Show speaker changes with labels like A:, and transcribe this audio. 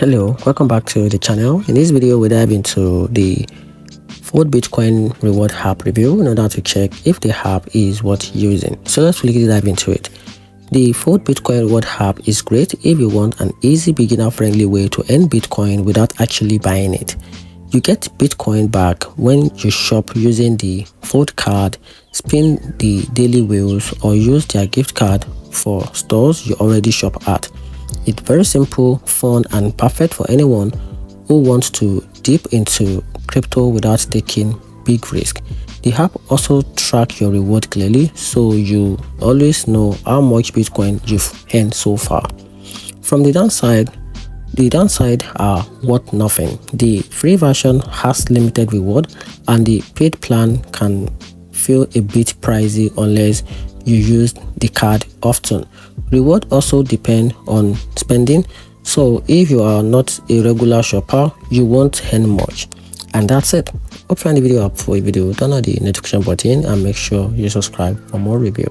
A: Hello, welcome back to the channel. In this video, we dive into the Fold Bitcoin reward app review in order to check if the app is worth using. So let's really dive into it. The Fold Bitcoin reward app is great if you want an easy beginner-friendly way to earn Bitcoin without actually buying it. You get Bitcoin back when you shop using the Fold card, spin the daily wheels, or use their gift card for stores you already shop at. It's very simple, fun, and perfect for anyone who wants to dip into crypto without taking big risk. The app also tracks your reward clearly, so you always know how much Bitcoin you've earned so far. From the downside are worth nothing. The free version has limited reward, and the paid plan can feel a bit pricey unless you use the card often. Reward also depend on spending, so if you are not a regular shopper, you won't earn much. And that's it. Hope you find the video helpful. If you do, turn on the notification button and make sure you subscribe for more review.